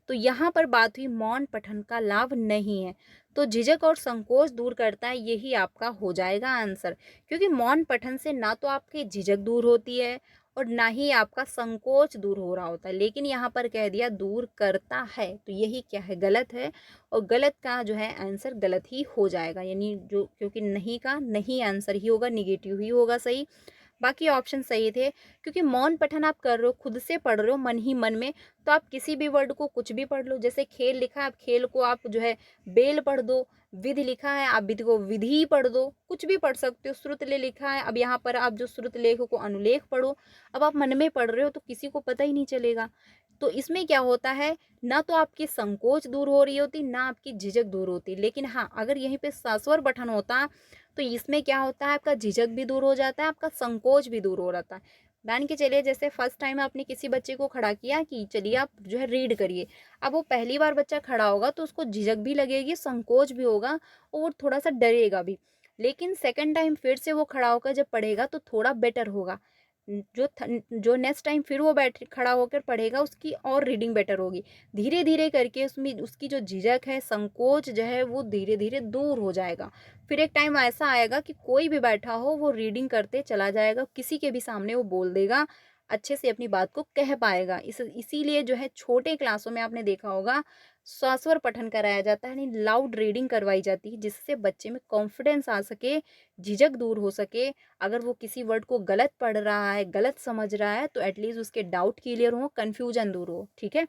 तो यहाँ पर बात हुई मौन पठन का लाभ नहीं है, तो झिझक और संकोच दूर करता है, यही आपका हो जाएगा आंसर। क्योंकि मौन पठन से ना तो आपकी झिझक दूर होती है और ना ही आपका संकोच दूर हो रहा होता है, लेकिन यहाँ पर कह दिया दूर करता है, तो यही क्या है, गलत है। और गलत का जो है आंसर गलत ही हो जाएगा, यानी जो क्योंकि नहीं का नहीं आंसर ही होगा, निगेटिव ही होगा सही। बाकी ऑप्शन सही थे, क्योंकि मौन पठन आप कर रहे हो, खुद से पढ़ रहे हो मन ही मन में, तो आप किसी भी वर्ड को कुछ भी पढ़ लो। जैसे खेल लिखा है, आप खेल को आप जो है बेल पढ़ दो, विधि लिखा है आप विधि को विधि ही पढ़ दो, कुछ भी पढ़ सकते हो। श्रुत ले लिखा है, अब यहाँ पर आप जो श्रुत लेख को अनुलेख पढ़ो। अब आप मन में पढ़ रहे हो तो किसी को पता ही नहीं चलेगा। तो इसमें क्या होता है, ना तो आपकी संकोच दूर हो रही होती, ना आपकी झिझक दूर होती। लेकिन हाँ, अगर यहीं पे सस्वर पठन होता तो इसमें क्या होता है, आपका झिझक भी दूर हो जाता है, आपका संकोच भी दूर हो जाता है। मान के चलिए, जैसे फर्स्ट टाइम आपने किसी बच्चे को खड़ा किया कि चलिए आप जो है रीड करिए। अब वो पहली बार बच्चा खड़ा होगा तो उसको झिझक भी लगेगी, संकोच भी होगा और वो थोड़ा सा डरेगा भी। लेकिन सेकंड टाइम फिर से वो खड़ा होकर जब पढ़ेगा तो थोड़ा बेटर होगा। जो नेक्स्ट टाइम फिर वो बैठ खड़ा होकर पढ़ेगा, उसकी और रीडिंग बेटर होगी। धीरे धीरे करके उसमें उसकी जो झिझक है, संकोच जो है, वो धीरे धीरे दूर हो जाएगा। फिर एक टाइम ऐसा आएगा कि कोई भी बैठा हो वो रीडिंग करते चला जाएगा, किसी के भी सामने वो बोल देगा, अच्छे से अपनी बात को कह पाएगा। इसीलिए जो है छोटे क्लासों में आपने देखा होगा श्वासवर पठन कराया जाता है, यानी लाउड रीडिंग करवाई जाती है, जिससे बच्चे में कॉन्फिडेंस आ सके, झिझक दूर हो सके। अगर वो किसी वर्ड को गलत पढ़ रहा है, गलत समझ रहा है, तो एटलीस्ट उसके डाउट क्लियर हो, कन्फ्यूजन दूर हो। ठीक है,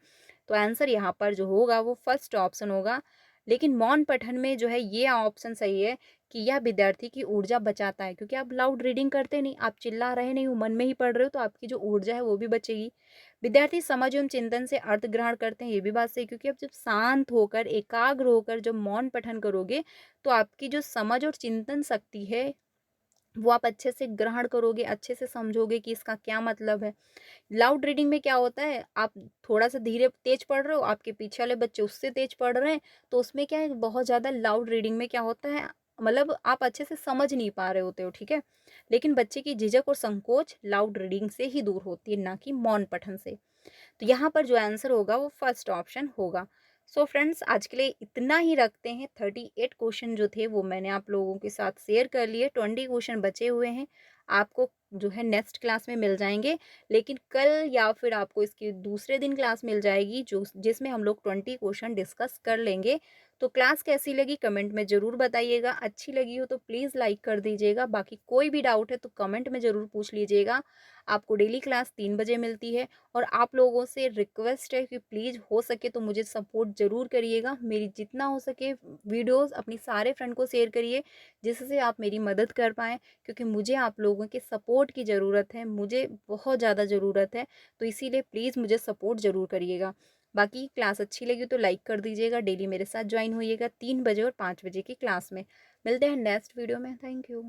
तो आंसर यहाँ पर जो होगा वो फर्स्ट ऑप्शन होगा। लेकिन मौन पठन में जो है ये ऑप्शन सही है कि यह विद्यार्थी की ऊर्जा बचाता है, क्योंकि आप लाउड रीडिंग करते नहीं, आप चिल्ला रहे नहीं हो, मन में ही पढ़ रहे हो, तो आपकी जो ऊर्जा है वो भी बचेगी। विद्यार्थी समझ एवं चिंतन से अर्थ ग्रहण करते हैं, ये भी बात सही, क्योंकि आप जब शांत होकर एकाग्र होकर जब मौन पठन करोगे तो आपकी जो समझ और चिंतन शक्ति है वो आप अच्छे से ग्रहण करोगे, अच्छे से समझोगे कि इसका क्या मतलब है। लाउड रीडिंग में क्या होता है, आप थोड़ा सा धीरे तेज पढ़ रहे हो, आपके पीछे वाले बच्चे उससे तेज पढ़ रहे हैं, तो उसमें क्या है, बहुत ज़्यादा लाउड रीडिंग में क्या होता है, मतलब आप अच्छे से समझ नहीं पा रहे होते हो। ठीक है, लेकिन बच्चे की झिझक और संकोच लाउड रीडिंग से ही दूर होती है, ना कि मौन पठन से। तो यहाँ पर जो आंसर होगा वो फर्स्ट ऑप्शन होगा। सो फ्रेंड्स, आज के लिए इतना ही रखते हैं। 38 क्वेश्चन जो थे वो मैंने आप लोगों के साथ शेयर कर लिए। 20 क्वेश्चन बचे हुए हैं, आपको जो है नेक्स्ट क्लास में मिल जाएंगे। लेकिन कल या फिर आपको इसके दूसरे दिन क्लास मिल जाएगी जो जिसमें हम लोग 20 क्वेश्चन डिस्कस कर लेंगे। तो क्लास कैसी लगी कमेंट में ज़रूर बताइएगा। अच्छी लगी हो तो प्लीज़ लाइक कर दीजिएगा। बाकी कोई भी डाउट है तो कमेंट में ज़रूर पूछ लीजिएगा। आपको डेली क्लास 3 बजे मिलती है। और आप लोगों से रिक्वेस्ट है कि प्लीज़ हो सके तो मुझे सपोर्ट ज़रूर करिएगा। मेरी जितना हो सके वीडियोस अपनी सारे फ्रेंड को शेयर करिए, जिससे आप मेरी मदद कर पाएँ, क्योंकि मुझे आप लोगों के सपोर्ट की ज़रूरत है, मुझे बहुत ज़्यादा ज़रूरत है। तो इसीलिए प्लीज़ मुझे सपोर्ट ज़रूर करिएगा। बाकी क्लास अच्छी लगी तो लाइक कर दीजिएगा। डेली मेरे साथ ज्वाइन होइएगा 3 बजे और 5 बजे की क्लास में। मिलते हैं नेक्स्ट वीडियो में। Thank you.